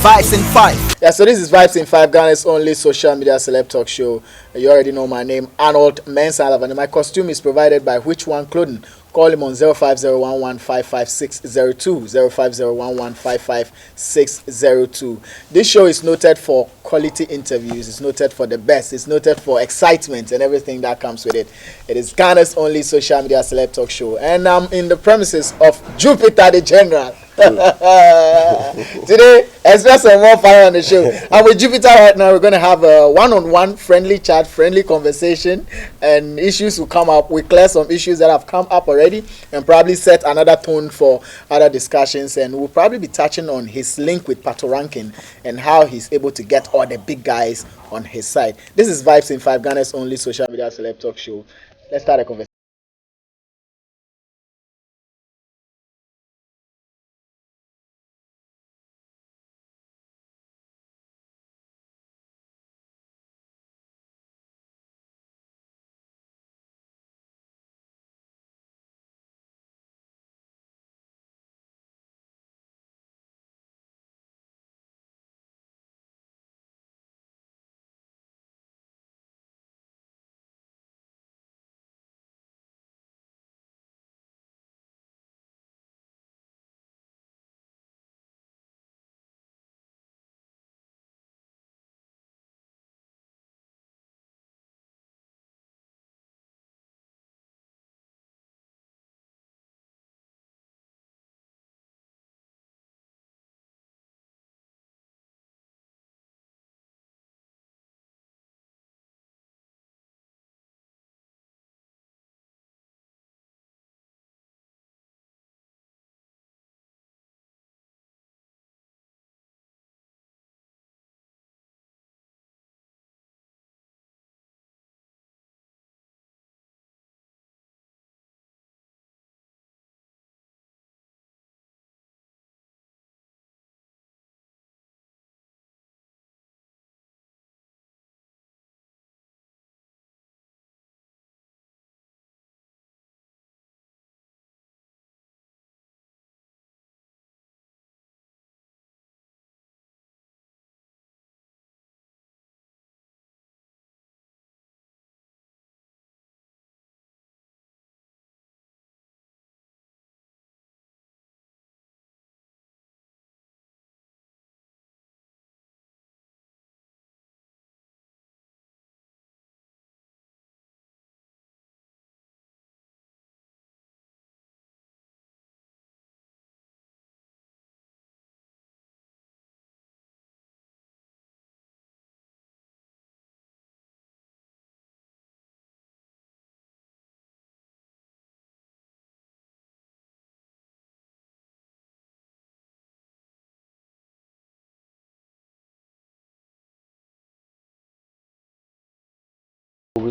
Vibes in 5. Yeah, so this is Vibes in 5, Ghana's only social media celeb talk show. You already know my name, Arnold Mensalavan, and my costume is provided by Which One Clothing. Call him on 05011555602, 05011555602. This show is noted for quality interviews, it's noted for the best, it's noted for excitement and everything that comes with it. It is Ghana's only social media celeb talk show, and I'm in the premises of Jupiter the General. Today, expect some more fire on the show. And with Jupiter right now, we're going to have a one-on-one friendly chat, friendly conversation, and issues will come up. We clear some issues that have come up already and probably set another tone for other discussions. And we'll probably be touching on his link with Patoranking and how he's able to get all the big guys on his side. This is Vibes in 5, Ghana's only social media celeb talk show. Let's start a conversation.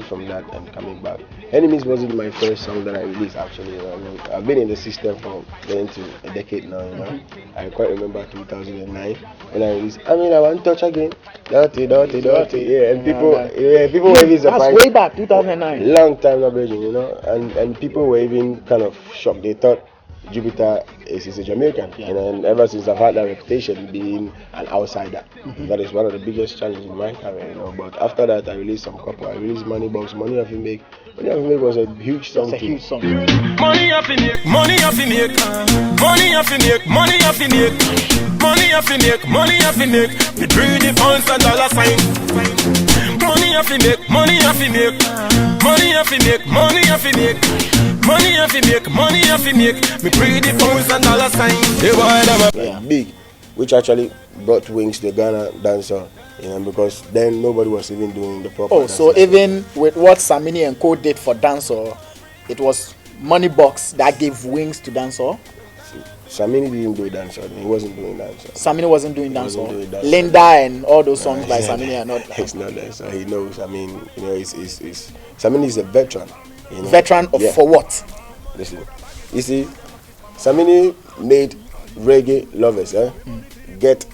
From that and coming back. Enemies wasn't my first song that I released actually. I mean, I've been in the system for getting to a decade now, you know. I quite remember 2009 when I released I want touch again. Dirty. Yeah, and people were even surprised. That's way back 2009. Long time not virgin, you know. And people were even kind of shocked. They thought Jupiter is a Jamaican, and ever since I've had that reputation being an outsider, that is one of the biggest challenges in my career, you know. But after that, I released some couple. I released Money Box, Money Have You Make. Money Have You Make was a huge song too. Money have to make, money have to make, money have to make, money have to make, money have to make, money have to make. We bring the pounds and dollar sign. Money have to make, money have to make, money have to make, money have to make. Money have to make, money have to make. Me bring the pounds and dollar sign. Like big, which actually brought wings to Ghana dancer, you know, because then nobody was even doing the proper. Oh, so even with what Samini and Co did for dancehall, it was Money Box that gave wings to dancehall. Samini didn't do dancehall. He wasn't doing dancehall. Samini wasn't doing dancehall. Linda and all those songs by Samini are not. It's not dancehall. He knows. I mean, you know, it's Samini is a veteran. You know? Veteran of for what? Listen, you see, Samini made reggae lovers get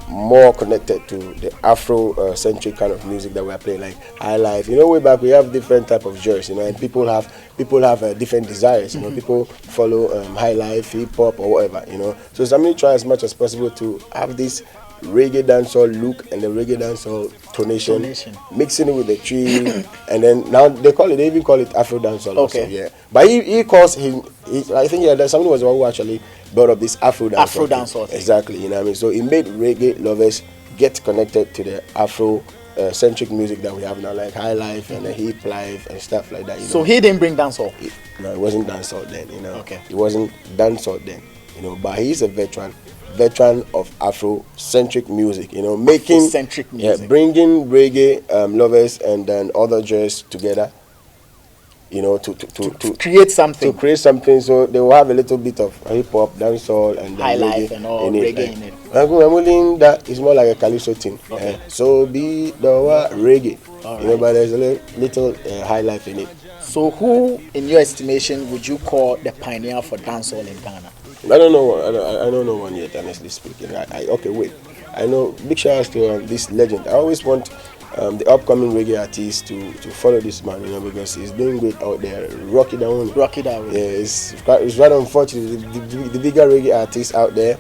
more connected to the Afro-centric kind of music that we are playing, like high life. You know, way back we have different type of genres, you know, and people have different desires. You know, people follow high life, hip hop, or whatever. You know, so Samini try as much as possible to have this reggae dancehall look and the reggae dancehall tonation. Mixing it with the tree, and then now they even call it Afro dancehall. Okay. Also, yeah. But he calls him. I think somebody was the one who actually brought up this Afro dancehall. Afro dancehall. Exactly. You know what I mean? So it made reggae lovers get connected to the Afro centric music that we have now, like high life and the hip life and stuff like that. So he didn't bring dancehall. No, it wasn't dancehall then. You know. Okay. It wasn't dancehall then. You know, but he's a veteran of Afro-centric music, you know, making Afro-centric music. Yeah, bringing reggae lovers and then other genres together, you know, to create something. To create something, so they will have a little bit of hip hop, dancehall, and high life and all reggae in it. I'm willing that it's more like a calypso thing. Okay. So be the reggae, all you know, but there's a little high life in it. So who, in your estimation, would you call the pioneer for dancehall in Ghana? I don't know. I don't know one yet, honestly speaking. Okay, wait. I know. Big shout out to this legend. I always want the upcoming reggae artists to follow this man, you know, because he's doing great out there. Rocky down. Yeah, it's rather unfortunate. The bigger reggae artists out there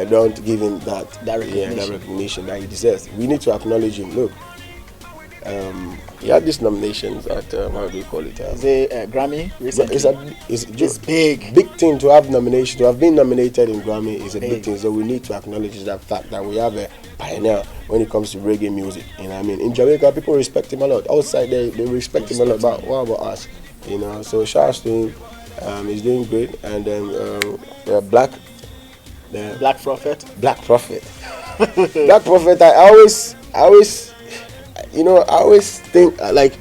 don't give him that recognition that he deserves. We need to acknowledge him. Look. He had these nominations at how do you call it? Is it Grammy recently? It's big thing to have nomination, to have been nominated in Grammy is a big thing. So we need to acknowledge that fact that we have a pioneer when it comes to reggae music. You know what I mean? In Jamaica, people respect him a lot. Outside they respect him a lot. But what about us? You know. So shout out to him. He's doing great. And then Black Prophet. Black Prophet. I always. You know, I always think like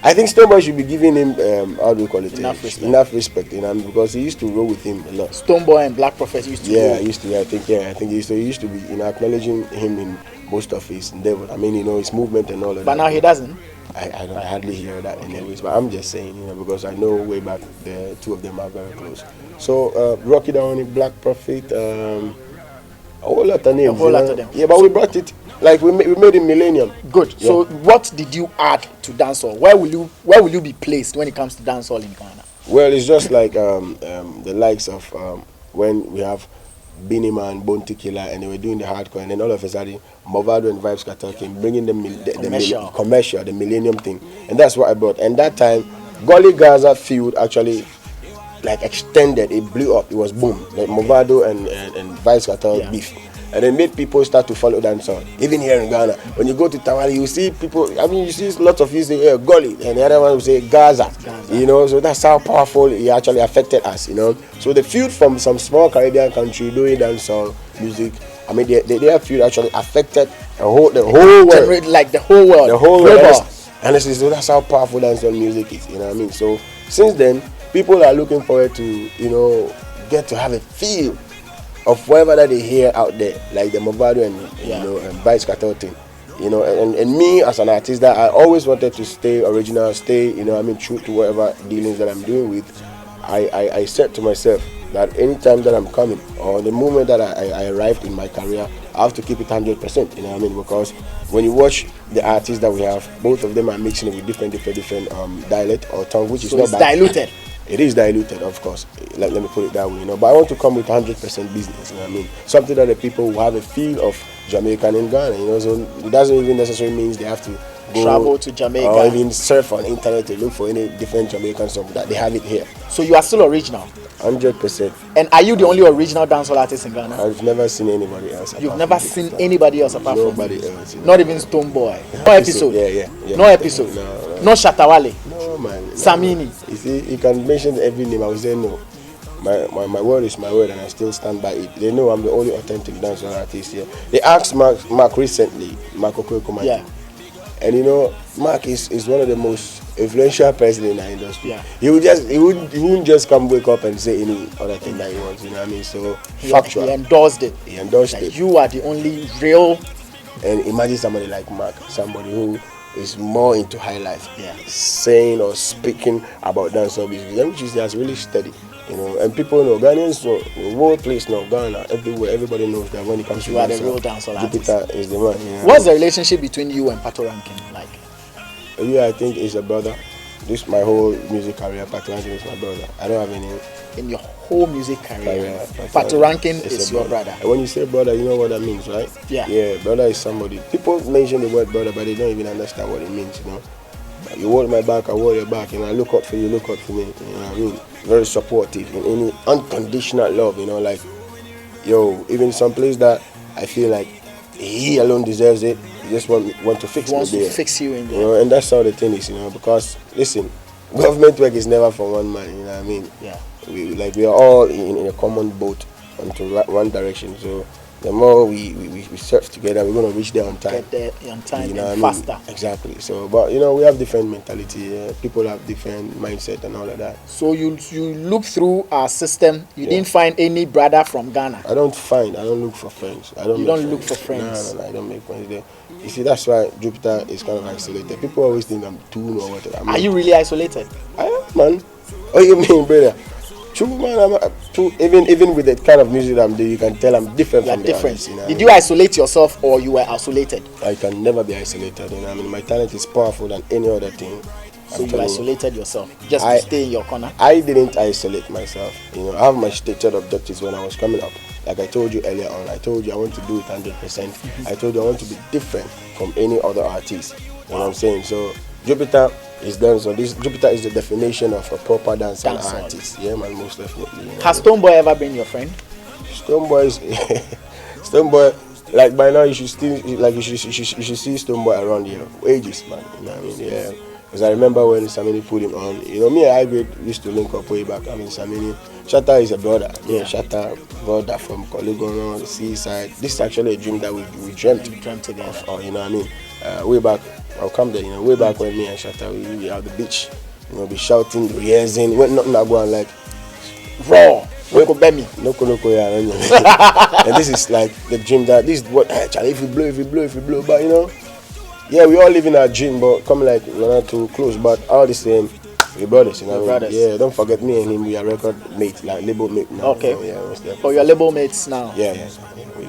I think Stonebwoy should be giving him how do you call it? Enough respect, you know, because he used to roll with him a lot. Stonebwoy and Black Prophet used to. Yeah, he used to. I think he used to be, you know, acknowledging him in most of his endeavors. I mean, you know, his movement and all of that. But now he doesn't. I hardly hear that anyways. But I'm just saying, you know, because I know way back the two of them are very close. So Rocky Downey, Black Prophet, a whole lot of names. A whole lot of them. Yeah, but we brought it. Like we made it millennium. Good. Yeah. So what did you add to dancehall? Where will you be placed when it comes to dancehall in Ghana? Well, it's just like the likes of when we have Beanie Man, Bone Killer, and they were doing the hardcore, and then all of a sudden Movado and Vibes Patoranking bringing the commercial, the millennium thing, and that's what I brought. And that time, Gully Gaza feud actually like extended. It blew up. It was boom. Like Movado and Vibes Patoranking beef. And then made people start to follow dancehall. Even here in Ghana, when you go to Tawali, you see people. I mean, you see lots of you say Gully, and the other one will say Gaza. You know, so that's how powerful it actually affected us. You know, so the feud from some small Caribbean country doing dancehall music. I mean, their feud actually affected the whole world, like the whole world. The whole world. Honestly, so that's how powerful dancehall music is. You know what I mean? So since then, people are looking forward to, you know, get to have a feel of whatever that they hear out there, like the Movado and you know and Vibes Cartel thing, you know, and me as an artist that I always wanted to stay original, you know, I mean, true to whatever dealings that I'm doing with. I said to myself that anytime that I'm coming or the moment that I arrived in my career, I have to keep it 100%. You know what I mean? Because when you watch the artists that we have, both of them are mixing it with different dialect or tongue, which is not bad. Diluted. It is diluted, of course. Let me put it that way, you know. But I want to come with 100% business, you know what I mean? Something that the people will have a feel of Jamaican in Ghana, you know. So it doesn't even necessarily mean they have to go travel to Jamaica or even surf on the internet to look for any different Jamaican song. That they have it here. So you are still original. 100%. And are you the only original dancehall artist in Ghana? I've never seen anybody else. You've never seen anybody else apart from nobody else. You know? Not even Stonebwoy. No Epixode. Yeah. No Epixode. No Shatawale. No man. Samini. You see, you can mention every name. I will say no. My word is my word, and I still stand by it. They know I'm the only authentic dancehall artist here. They asked Mark recently, Mark Okoye. Yeah. And you know, Mark is one of the most influential person in the industry. Yeah. He wouldn't just come wake up and say any other thing that he wants, you know what I mean? So factual. He endorsed it. He endorsed it. You are the only real. And imagine somebody like Mark, somebody who is more into high life, yeah, saying or speaking about dancehall music, which is just really steady. You know, and people know, Ghanaians know, the whole place know, Ghana, everywhere, everybody knows that when it comes to dancehall, the real dancehall JUPITAR is the man. You know? What's the relationship between you and Patoranking like? Yeah, I think he's a brother. This my whole music career, Patoranking is my brother. I don't have any. In your whole music career. Patoranking is your brother. And when you say brother, you know what that means, right? Yeah. Yeah, brother is somebody. People mention the word brother, but they don't even understand what it means, you know. You hold my back, I hold your back, you know. I look out for you, look out for me, you know what I mean? Very supportive in any unconditional love, you know, like, yo, even some place that I feel like he alone deserves it, he just want to fix me there. To fix you in there. You know, and that's how the thing is, you know, because, listen, government work is never for one man, you know what I mean? Yeah. We are all in a common boat into one direction, so the more we search together, we're going to reach there on time. Get there on time, you know and what I mean? faster. Exactly. So, but you know, we have different mentality. People have different mindset and all of that. So you look through our system. You didn't find any brother from Ghana. I don't look for friends. You don't look for friends. No, I don't make friends there. You see, that's why Jupiter is kind of isolated. People always think I'm too or whatever. Are you really isolated? I am, man. Oh, you mean, brother? True, man. Even with the kind of music I'm doing, you can tell I'm different from the others, you know. Did you isolate yourself, or you were isolated? I can never be isolated. You know, I mean, my talent is powerful than any other thing. So you isolated yourself just to stay in your corner? I didn't isolate myself. You know, I have my stated objectives when I was coming up. Like I told you earlier on, I told you I want to do it 100%. I told you I want to be different from any other artist. You know what I'm saying? So Jupiter is done. So this Jupiter is the definition of a proper dancehall artist. Yeah, man, most definitely. You know? Has Stonebwoy ever been your friend? Stonebwoy, like by now you should still you should see Stonebwoy around here ages, man. You know what I mean? Yeah. Because I remember when Samini put him on, you know, me and I used to link up way back. I mean, Samini, Shatta is a brother. Yeah, Shatta, brother from Coligono, the seaside. This is actually a dream that we dreamt. We dreamt together. You know what I mean? Way back, I'll come there, you know, way back when me and Shatta, we were at the beach, you know, be shouting, rehearsing, when nothing I go on like, raw. Noko Bemi. Noko, yeah. And this is like the dream that, this is what, if you blow, but you know, yeah, we all live in our dream, but come like we're not too close, but all the same, we brothers, you know. Yeah, don't forget me and him, we are record mates, like label mate now. Okay. So, yeah, oh, you're label mates now? Yeah.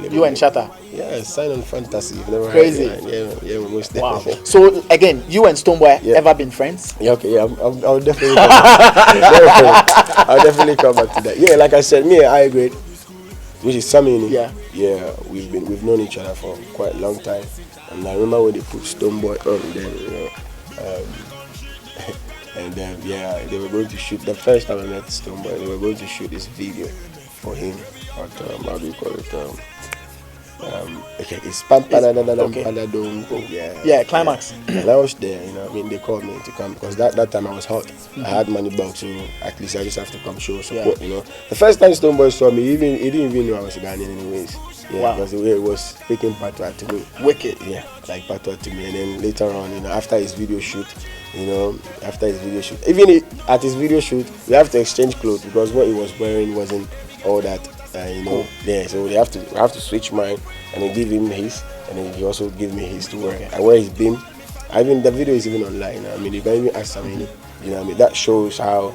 You and Shatta? Yeah, sign on fantasy. You've never crazy. Yeah, we most wow. So again, you and Stonebwoy ever been friends? Yeah, okay, yeah, I'll definitely I'll definitely come back to that. Yeah, like I said, me and I grade, which is Samini. Yeah, we've known each other for quite a long time. And I remember when they put Stonebwoy on there, you know, and then they were going to shoot the first time I met Stonebwoy. They were going to shoot this video for him at how do you call it? It's yeah, Climax. And I was there, you know. I mean, they called me to come because that time I was hot. I had money back, so at least I just have to come show support, you know. The first time Stonebwoy saw me, he didn't even know I was a Ghanaian anyways. Yeah, because the way it was speaking patois to me. Wicked. Yeah, like patois to me. And then later on, you know, after his video shoot, even at his video shoot, we have to exchange clothes because what he was wearing wasn't all that, you know. Yeah, so we have to switch mine, and then give him his, and then he also give me his to wear. Okay. I wear his beam. The video is even online. You know? I mean, you can even ask somebody. You know what I mean? That shows how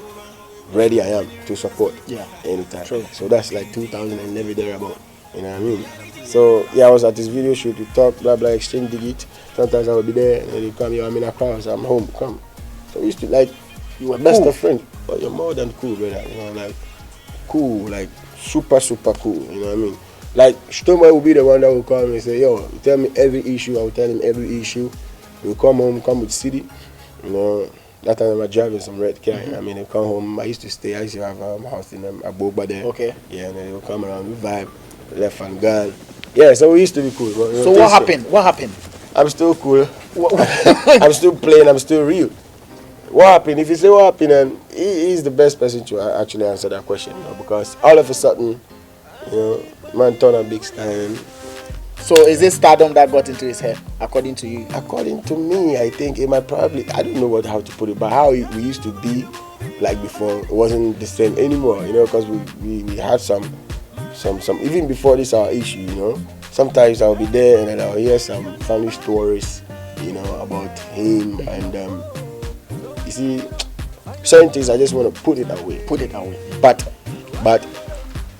ready I am to support. Yeah. Anytime. True. So that's like 2011 thereabout. You know what I mean? So yeah, I was at his video shoot. We talk, blah blah, exchange digit. Sometimes I would be there, and then he come, I'm in a car, so I'm home. Come. So we used to like, you were best of friends, but you're more than cool, brother. You know, like cool, like super cool. You know what I mean? Like Stonebwoy will be the one that will call me and say, yo, you tell me every issue. I will tell him every issue. He'll come home, come with city. You know, that time I was driving some red car. I mean, he come home. I used to have a house in Aboba there. Okay. Yeah, and then he'll come around, we vibe. Left and gone. Yeah, so we used to be cool. So what happened? What happened? I'm still cool. I'm still playing. I'm still real. What happened? If you say what happened, and he's the best person to actually answer that question, you know, because all of a sudden, you know, man turned a big star. So is it stardom that got into his head, according to you? According to me, I think it might probably, I don't know how to put it, but how we used to be like before, it wasn't the same anymore, you know, because we had some even before this our issue, you know. Sometimes I'll be there and then I'll hear some funny stories, you know, about him, and you see, certain things I just want to put it away. But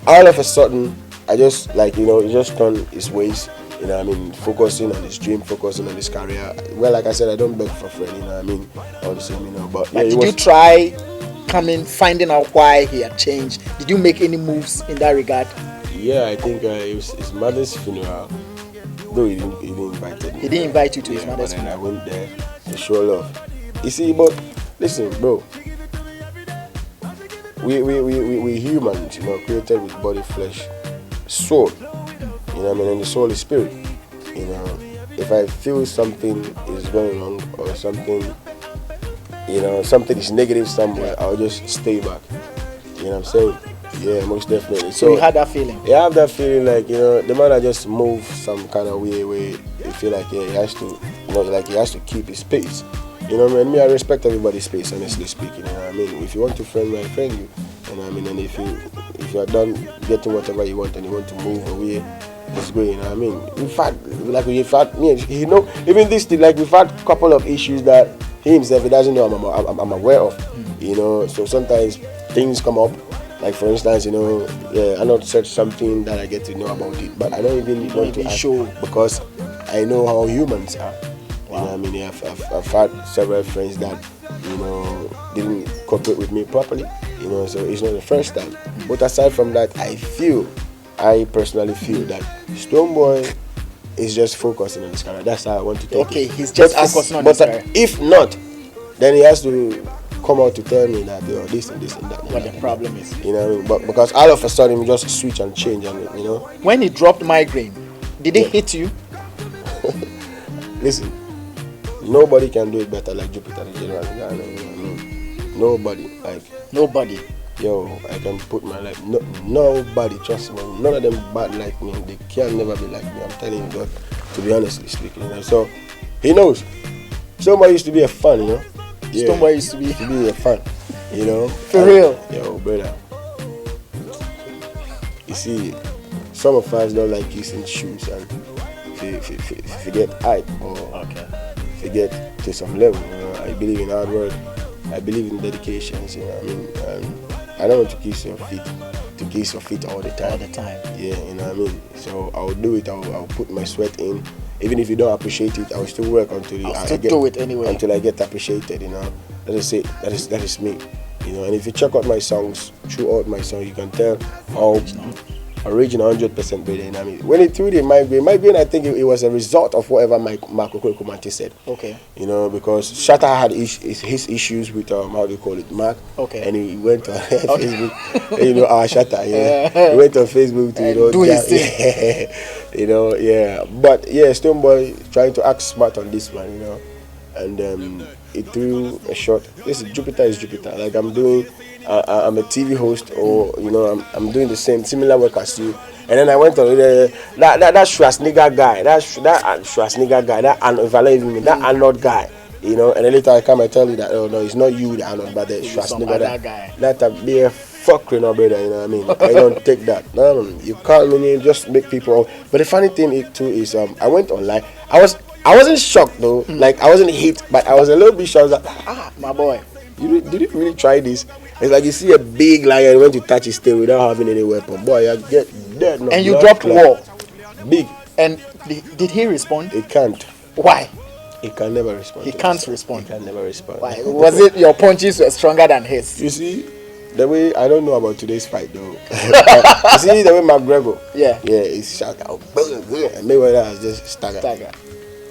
all of a sudden, I just like, you know, he just turned his ways, you know what I mean, focusing on his dream, focusing on his career. Well, like I said, I don't beg for friends, you know what I mean, all the same, you know. But yeah, did you try finding out why he had changed? Did you make any moves in that regard? Yeah, I think it was his mother's funeral. Though he didn't invite me. He didn't invite you to his mother's but then funeral. I went there to show love. You see, but listen, bro. We humans, you know, created with body, flesh, soul. You know what I mean? And the soul is spirit. You know, if I feel something is going wrong or something, you know, something is negative somewhere, I'll just stay back. You know what I'm saying? Yeah, most definitely. So you had that feeling? Yeah, I have that feeling like, you know, the man I just move some kind of way where you feel like, yeah, he has to, you know, like he has to keep his space. You know what I mean? Me, I respect everybody's space, honestly speaking. You know what I mean? If you want to friend me, I friend you. You know what I mean? And if you are done getting whatever you want and you want to move away, it's good. You know what I mean? We've had me, you know, even this thing, like we've had a couple of issues that he himself, he doesn't know I'm aware of. You know, so sometimes things come up. Like for instance, you know, yeah, I not said something that I get to know about it, but I don't even want to show because I know how humans are. Wow. You know what I mean? Yeah, I've had several friends that, you know, didn't cooperate with me properly. You know, so it's not the first time. But aside from that, I personally feel that Stonebwoy is just focusing on this career. That's how I want to take it. Okay, he's just focusing on this career. If not, then he has to come out to tell me that, you know, this and this and that. What the problem is. You know what I mean? But because all of a sudden, he just switch and change, and you know. When he dropped Migraine, did it hit you? Listen, nobody can do it better like Jupiter the General. You know what I mean? Nobody. Yo, I can put my life. Nobody, trust me. None of them bad like me. They can never be like me. I'm telling you, God. To be honestly speaking, you know. So he knows. Somebody used to be a fan, you know. Yeah, Stonebwoy used to be a fan, you know. For real. Yo, brother. You see, some of us don't like using shoes, and if you get hype or if you get to some level, you know, I believe in hard work. I believe in dedications, you know what I mean? And I don't want to kiss your feet all the time. Yeah, you know what I mean? So I'll do it, I'll put my sweat in. Even if you don't appreciate it, I'll still work until do it anyway. Until I get appreciated, you know. That is it. That is me. You know, and if you check out my songs, throughout my song, you can tell how original 100% brother, you know what I mean? When it threw the migraine, I think it was a result of whatever Marco Kumante said. Okay. You know, because Shatta had his issues with how do you call it, Mark. Okay. And he went on Facebook, you know, our Shatta, yeah. He went on Facebook to, you know, do his thing. You know, yeah. But yeah, Stonebwoy trying to act smart on this one, you know. And it threw a shot. This is Jupiter. Like I'm a TV host, or you know, I'm doing the similar work as you. And then I went on that Schwarzenegger guy, that Arnold guy, you know. And then later I come and tell you that, oh no, it's not you, the Arnold, but the Schwarzenegger guy. That be a fuck, you know, brother. You know what I mean? I don't take that. No, you can't really just make people. But the funny thing too is, I went online. I wasn't shocked though, like I wasn't hit, but I was a little bit shocked. Like, my boy, did you really try this? It's like you see a big lion when you touch his tail without having any weapon. Boy, you get dead. No, and you dropped war. Big. And did he respond? He can't. Why? He can never respond. He can't respond. He can never respond. Why? Was it your punches were stronger than his? You see, the way, I don't know about today's fight though. You see the way McGregor. Yeah, he's shot out. And Mayweather has just staggered.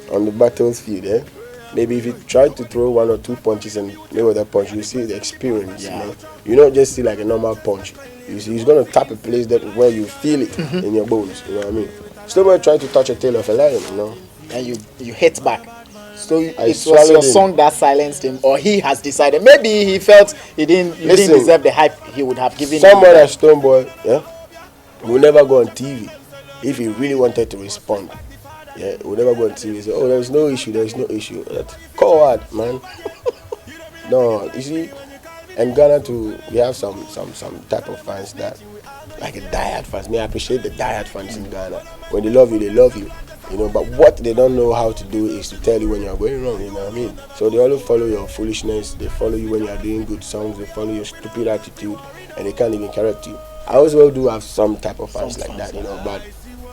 On the battlefield, maybe if you try to throw one or two punches and Mayweather punch, you see the experience. You know, you don't just see like a normal punch. You see, he's gonna tap a place that where you feel it in your bones. You know what I mean? Stonebwoy trying to touch a tail of a lion, you know. And you hit back. So it was your song that silenced him, or he has decided. Maybe he felt he didn't deserve the hype he would have given. Someone like Stonebwoy, will never go on TV if he really wanted to respond. Yeah, we'll never go on TV and say, oh, there's no issue. That's coward, man. No, you see, in Ghana too, we have some type of fans that, like a diehard fans. I appreciate the diehard fans in Ghana. When they love you, you know. But what they don't know how to do is to tell you when you're going wrong, you know what I mean? So they always follow your foolishness. They follow you when you're doing good songs. They follow your stupid attitude, and they can't even correct you. I also do have some type of fans like that, you know. But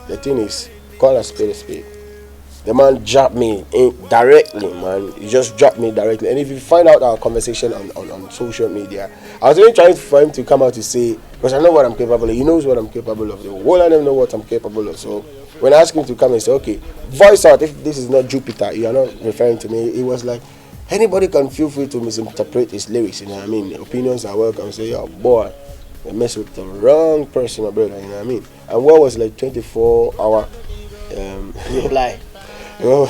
the thing is, call a spade a spade. The man dropped me in directly, man. He just dropped me directly. And if you find out our conversation on social media, I was even trying for him to come out to say, because I know what I'm capable of. He knows what I'm capable of. The whole of them know what I'm capable of. So when I asked him to come and say, okay, voice out if this is not Jupiter, you are not referring to me. He was like, anybody can feel free to misinterpret his lyrics, you know what I mean? Opinions are welcome. Say, yo, boy, they mess with the wrong person, my brother, you know what I mean? And what was like 24-hour reply? Well,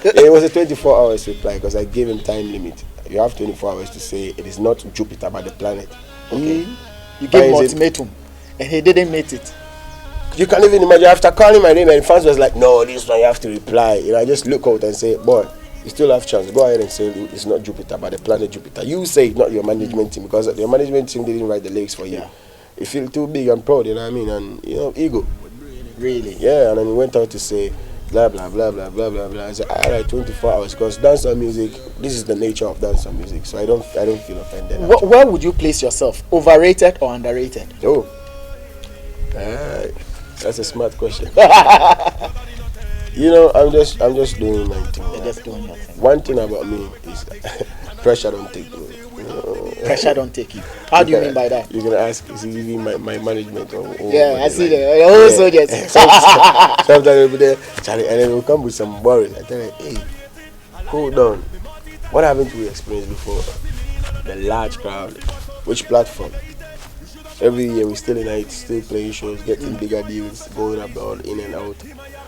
it was a 24 hours reply because I gave him time limit. You have 24 hours to say it is not Jupiter but the planet. Okay. You gave him ultimatum and he didn't meet it. You can't even imagine, after calling my name and fans was like, no, this one you have to reply. You know, I just look out and say, boy, you still have chance. Go ahead and say it's not Jupiter but the planet Jupiter. You say it, not your management team, because your management team didn't write the lyrics for you. Yeah. You feel too big and proud, you know what I mean? And you know, ego. Really? Yeah, and then he went out to say blah blah blah blah blah blah blah. I said, alright, 24 hours, because dancehall music, this is the nature of dancehall music, so I don't feel offended. Where would you place yourself? Overrated or underrated? Oh, that's a smart question. You know, I'm just doing my thing. You're just doing your thing. One thing about me is pressure don't take me. Pressure don't take you. How do you mean by that? You can ask, is it even my management or yeah, I see that. Oh, soldiers. Sometimes they'll be there, Charlie, and then we'll come with some worries. I tell them, hey, hold on. What haven't we experienced before? The large crowd. Which platform? Every year we're still in it, still playing shows, getting bigger deals, going up, down, in and out.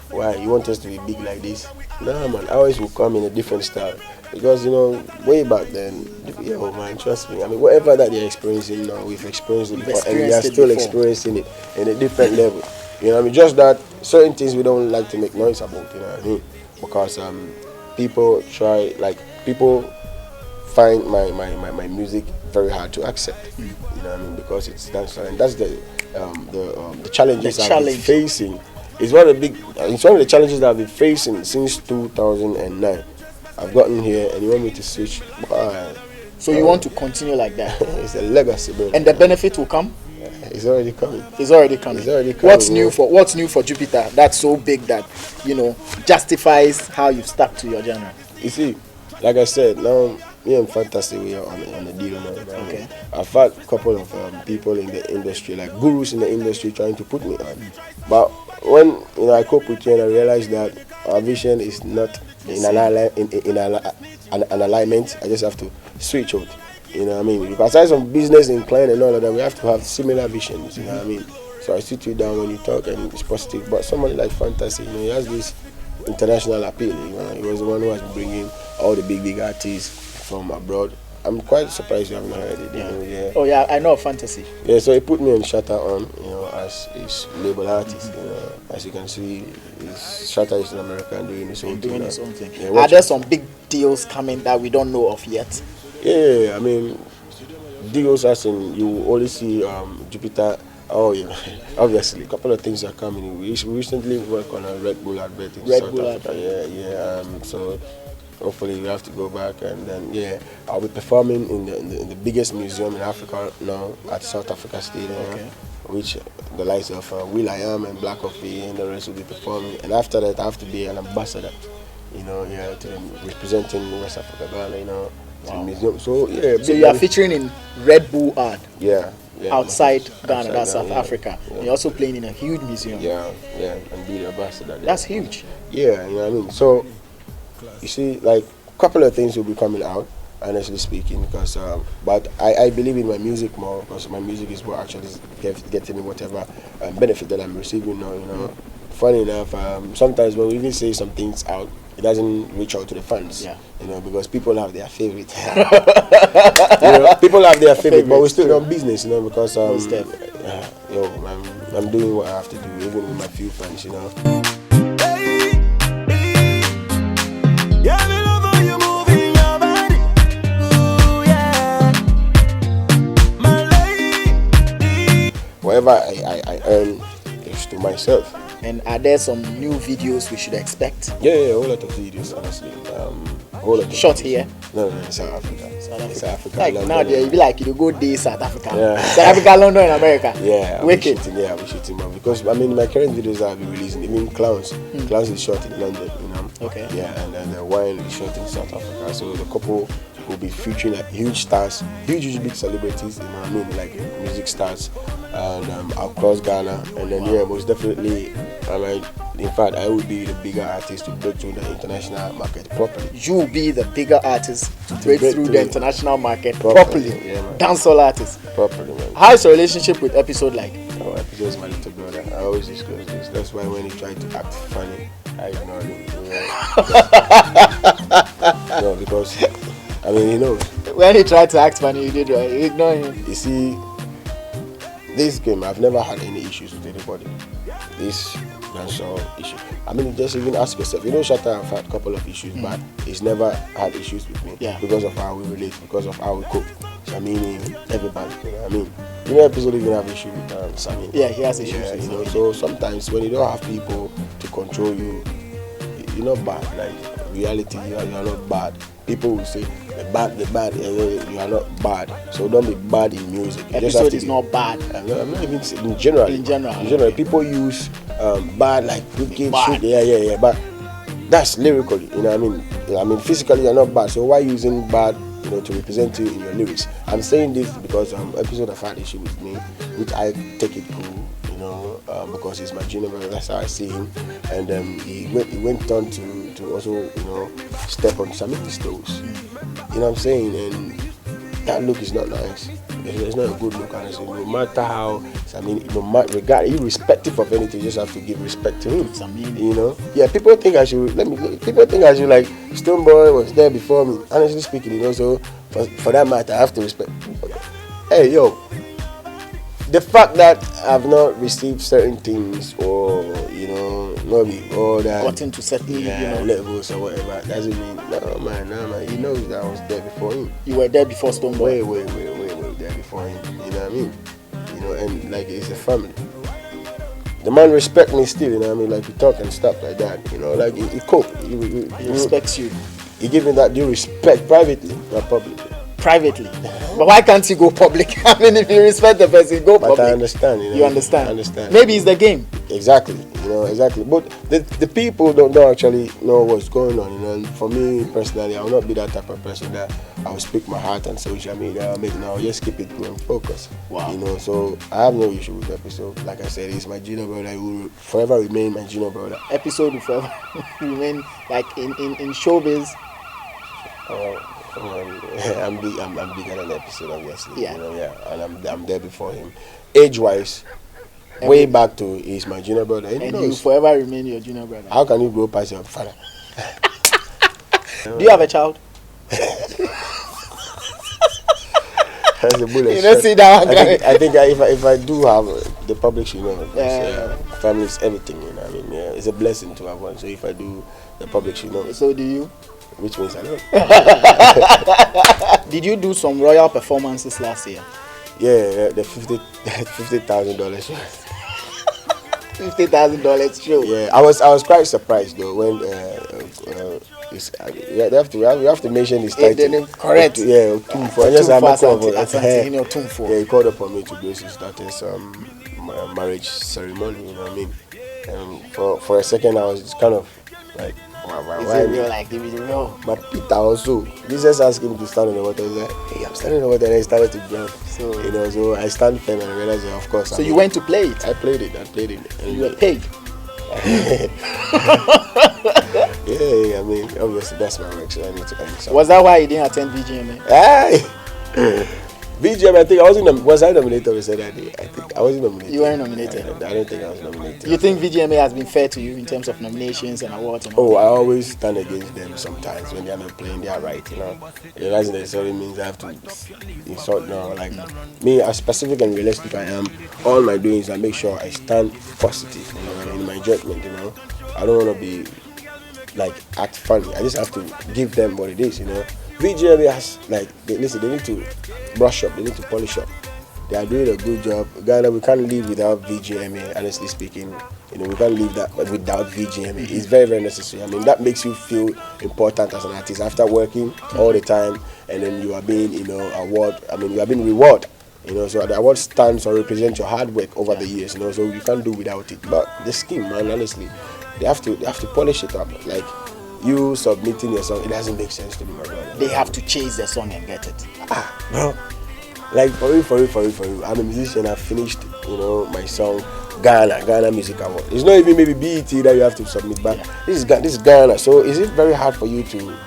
Why? You want us to be big like this? Nah, man. Ours will come in a different style. Because, you know, way back then, yo, man, trust me. I mean, whatever that they're experiencing now, we've experienced it before, and we are still experiencing it in a different level. You know what I mean? Just that certain things we don't like to make noise about, you know what I mean? Because people find my music very hard to accept. You know what I mean? Because it's dancehall, and that's the challenges I've been facing. It's one of the challenges that I've been facing since 2009. I've gotten here and you want me to switch. So you want to continue like that? It's a legacy, bro. And the benefit will come? It's already coming. It's already coming. What's new for Jupiter that's so big that, you know, justifies how you've stuck to your genre? You see, like I said, now me and Fantasy, we are on the deal now. Okay. I've had a couple of people in the industry, like gurus in the industry, trying to put me on. But when I cope with you and I realize that our vision is not in an alignment, I just have to switch out. You know what I mean? Because aside from business inclined and all of that, we have to have similar visions. You know what I mean? So I sit you down when you talk and it's positive. But somebody like Fantasy, he has this international appeal. He was the one who was bringing all the big artists from abroad. I'm quite surprised you haven't heard it. Yeah. Oh yeah, I know Fantasy. Yeah, so he put me on Shatter on, as his label artist. As you can see, Shatter is in America and doing his own thing. Yeah, are there some big deals coming that we don't know of yet? Yeah, I mean, deals as in you only see Jupiter. Oh yeah, obviously, a couple of things are coming. We recently worked on a Red Bull advert in South Africa. Yeah. So hopefully we have to go back, and then I'll be performing in the biggest museum in Africa now at South Africa Stadium, which the likes of Will I Am and Black Coffee and the rest will be performing. And after that, I have to be an ambassador, to representing West Africa, Ghana, to the museum. So so you are featuring in Red Bull art. Yeah. Outside Ghana, that's South Africa. Yeah. You're also playing in a huge museum. Yeah, and be the ambassador. That's huge. Yeah, you know what I mean. So you see, like a couple of things will be coming out, honestly speaking, because but I believe in my music more, because my music is what actually is getting me whatever benefit that I'm receiving now. Funny enough, sometimes when we even say some things out, it doesn't reach out to the fans. Yeah. Because people have their favorite. People have their favorite, but we're still on business, because I'm doing what I have to do, even with my few fans, Whatever I earn is to myself. And are there some new videos we should expect? Yeah, a whole lot of videos, honestly. A whole lot of Shot videos. here? No, in South Africa. South Africa. Like London. now, you be like you go day South Africa, Yeah. South Africa, London, and America. Yeah, I'll Wicked. be shooting more because I mean my current videos that I'll be releasing, even Clowns. Clowns is shot in London, you know. Okay. Yeah, and then the Wine is shot in South Africa. So the couple will be featuring like huge stars, huge big celebrities, you know what I mean, like music stars, and across Ghana. And then yeah, most definitely, in fact, I will be the bigger artist to break through the international market properly. You will be the bigger artist to break through the international market properly. properly. Yeah, man. Dancehall artist. Properly, man. How is your relationship with Epixode like? Oh, Epixode is my little brother. I always disclose this. That's why when he tried to act funny, I ignored him. No, because I mean, he knows. When he tried to act funny, you did right. You ignored him. You see, this game, I've never had any issues with anybody. This dancehall issue. I mean, just even ask yourself. You know, Shatta have had a couple of issues, but he's never had issues with me. Yeah. Because of how we relate, because of how we cope. Samini, everybody. You know what I mean? You know, Epixode even have issues with Samini. Yeah, he has issues. Yeah, you know. So sometimes when you don't have people to control you, you're not bad. Like reality, you are not bad. People will say the bad, you are not bad. So don't be bad in music. You just have Epixode to is be- not bad. I'm not even saying in general. In general. People use bad like wicked Bad. shit. Yeah. But that's lyrically. You know what I mean? Physically you're not bad. So why using bad? You know, to represent you in your lyrics. I'm saying this because Epixode have had issue with me, which I take it cool. You know, because he's my junior brother. That's how I see him. And he went on to also, you know, step on some of his toes. You know what I'm saying? And that look is not nice. It's not a good look, honestly. No matter how, I mean, irrespective of anything, you just have to give respect to him. You know? Yeah, people think I should like Stonebwoy was there before me. Honestly speaking, you know, so for that matter, I have to respect. Hey, yo, the fact that I've not received certain things or, you know, maybe all that Got into certain, levels or whatever, doesn't mean, no man, he knows that I was there before him. You were there before Stonebwoy. Way there before him. You know what I mean? You know, and like it's a family. The man respect me still, you know what I mean? Like we talk and stuff like that. You know, like he cope. He respects you. He give me that due respect privately, not publicly. Privately. But why can't you go public? I mean, if you respect the person, go public. But I understand, you know. You understand? I understand. Maybe it's the game. Exactly, you know, exactly. But the people don't actually know what's going on, you know. And for me personally, I will not be that type of person that I will speak my heart on social media. I'll just keep it going, focus. Wow. You know, so I have no issue with Epixode. Like I said, he's my junior brother. He will forever remain my junior brother. Epixode will forever remain like in showbiz. I'm bigger than Epixode, obviously. Yeah. You know, yeah, and I'm there before him. Age-wise, way back to he's my junior brother. He And he will knows. forever remain your junior brother. How can you grow past your father? Do you have a child? That's a bullet. You don't see that one, I think if I do have the public should know. Yeah. Family is everything, you know. I mean, yeah, it's a blessing to have one. So if I do, the public should know. So do you? Which means I don't. Did you do some royal performances last year? Yeah, the $50,000 show. $50,000 show. Yeah, I was quite surprised though when we have to mention his title. Correct. Yeah, Tumfo. Tumfo. Yeah, he called upon me to grace his daughter's marriage ceremony. You know what I mean? For a second, I was kind of like, Is it real? Like, is it real? But Peter also, Jesus asked him to stand in the water. He's like, hey, I'm standing in the water, and he started to drown. So, you know, so I stand firm and realized, of course. So you went to play it? I played it. And you were paid? Yeah, I mean, obviously that's my work, so I need to earn something. Was that why you didn't attend VGMA? Aye. VGMA, I think was I nominated or said that day? I think I wasn't nominated. You weren't nominated? I don't think I was nominated. You think VGMA has been fair to you in terms of nominations and awards? And all I always stand against them sometimes when they are not playing their right, you know. It doesn't necessarily mean I have to insult, no. Like me, as specific and realistic I am, all my doing is I make sure I stand positive, you know, in my judgment, you know. I don't want to be like act funny. I just have to give them what it is, you know. VGMA has they need to brush up, they need to polish up They are doing a good job. Ghana, we can't live without VGMA. Honestly speaking, you know, we can't live that without VGMA. It's very, very necessary. I mean, that makes you feel important as an artist after working all the time, and then you are being, you know, you are being rewarded. You know, so the award stands or represents your hard work over the years. You know, so you can't do without it. But the scheme, man, honestly, they have to polish it up. Like, you submitting your song, it doesn't make sense to me, my brother. They have to chase the song and get it. Bro, like for you. I'm a musician. I finished, you know, my song, Ghana Music Award. It's not even maybe BET that you have to submit, but this is Ghana. So is it very hard for you to,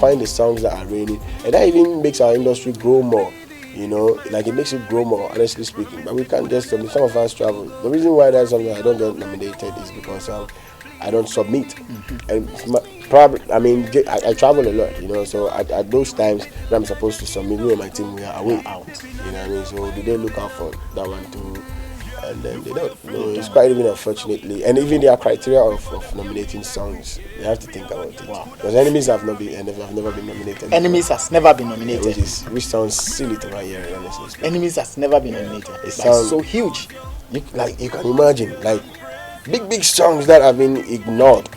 find the songs that are really, and that even makes our industry grow more. You know, like it makes it grow more, honestly speaking. But we can't just submit. Some of us travel. The reason why that's something I don't get nominated is because I don't submit. And probably, I travel a lot, you know, so at those times when I'm supposed to submit, me and my team, we are away. Out. You know what I mean? So do they look out for that one too? And then they don't. You know, it's quite even unfortunately. And even their criteria of nominating songs, you have to think about it. Wow. Because Enemies have never been nominated. Enemies has never been nominated. Which sounds silly to my ear, honestly. Enemies has never been nominated. It sounds so huge. You can imagine, like, big songs that have been ignored,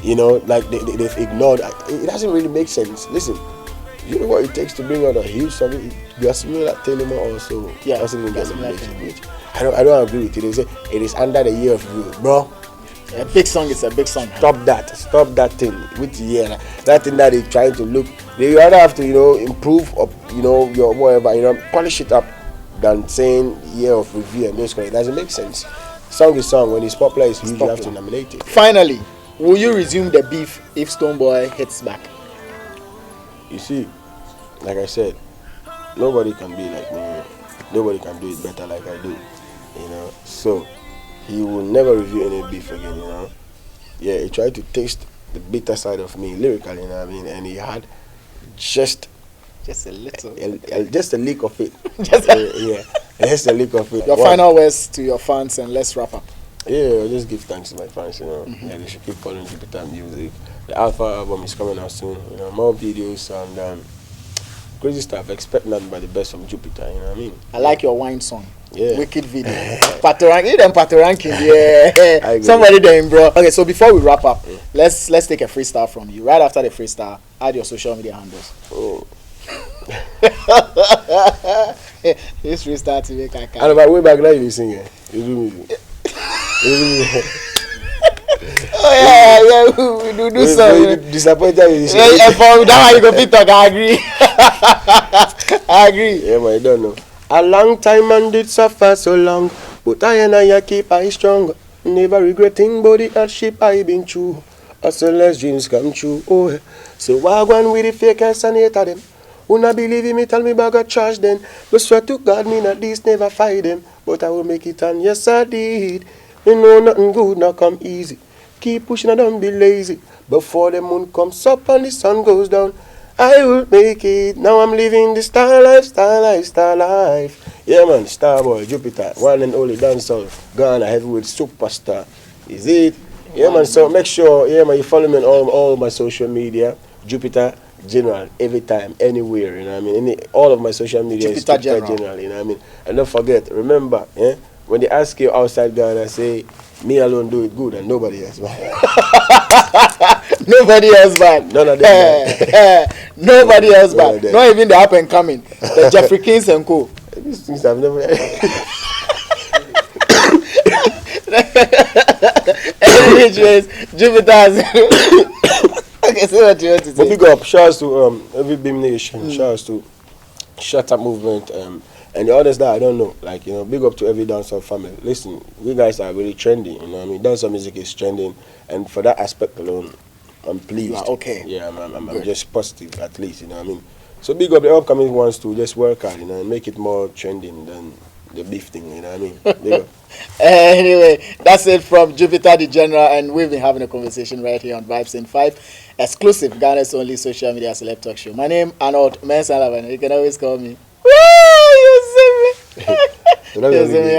you know, like they've ignored. It doesn't really make sense. Listen, you know what it takes to bring out a huge song? You are similar that Telema also doesn't even get nomination, which I don't agree with it. They say it is under the year of review, bro. A big song is a big song. Stop that thing with the year. That thing that they're trying to look. They rather have to, you know, improve or, you know, your whatever, you know, polish it up than saying year of review and those kind. It doesn't make sense. Song is song. When it's popular, it's huge. You have to nominate it. Finally, will you resume the beef if Stonebwoy hits back? You see, like I said, nobody can be like me. Nobody can do it better like I do. You know, so he will never review any beef again. You know, yeah, he tried to taste the bitter side of me lyrically. You know what I mean? And he had just a little, just a leak of it. Just a leak of it. Your final words to your fans, and let's wrap up. Yeah, I'll just give thanks to my fans, you know. Yeah, they should keep following JUPITAR music. The Alpha album is coming out soon, you know, more videos and crazy stuff. Expect nothing but the best from JUPITAR, you know what I mean? I like your wine song. Yeah. Wicked video. Patoranking, yeah. Somebody there, bro. Okay, so before we wrap up, let's take a freestyle from you. Right after the freestyle, add your social media handles. Oh. This freestyle to make I know, but way back now you sing it. You do music. Oh yeah, we do something. Disappointed with this. Yeah, for that one you go fit talk. I agree. I agree. Yeah, but I don't know. A long time man did suffer so long, but I keep I strong. Never regretting body hardship I been through. Hustlers dreams come true. Oh, so why go with the fakers and hate them? Who not believe me, tell me about God charge them. But swear to God, me not this never fight them. But I will make it, and yes I did. You know nothing good not come easy. Keep pushing and don't be lazy. Before the moon comes up and the sun goes down, I will make it. Now I'm living the star life. Yeah man, Starboy, JUPITAR, one and only dancehall, Ghana heavyweight superstar. Is it? Yeah man, so make sure, yeah man, you follow me on all my social media, JUPITAR General, every time, anywhere, you know what I mean? All of my social media is JUPITAR General, you know what I mean? And don't forget, remember, when they ask you outside Ghana, say, me alone do it good and nobody else bad. Nobody else bad. None of them bad. Nobody else bad. Not even the up and coming. The Jeffrey Kings and co. These things I've never Anyways, JUPITAR. Okay, so what you want to say? But big up, shouts to every Beam Nation, shouts to Shut Up Movement, and the others that I don't know. Like, you know, big up to every dancehall family. Listen, we guys are really trending, you know what I mean? Dancehall music is trending, and for that aspect alone, I'm pleased. Okay. Yeah, I'm just positive, at least, you know what I mean? So big up the upcoming ones to just work hard, you know, and make it more trending than the beef thing, you know what I mean? Big up. Anyway, that's it from JUPITAR the General, and we've been having a conversation right here on Vibes in 5, exclusive Ghana's only social media celeb talk show. My name Arnold Mensalavan. You can always call me. Woo! You see me? You see me,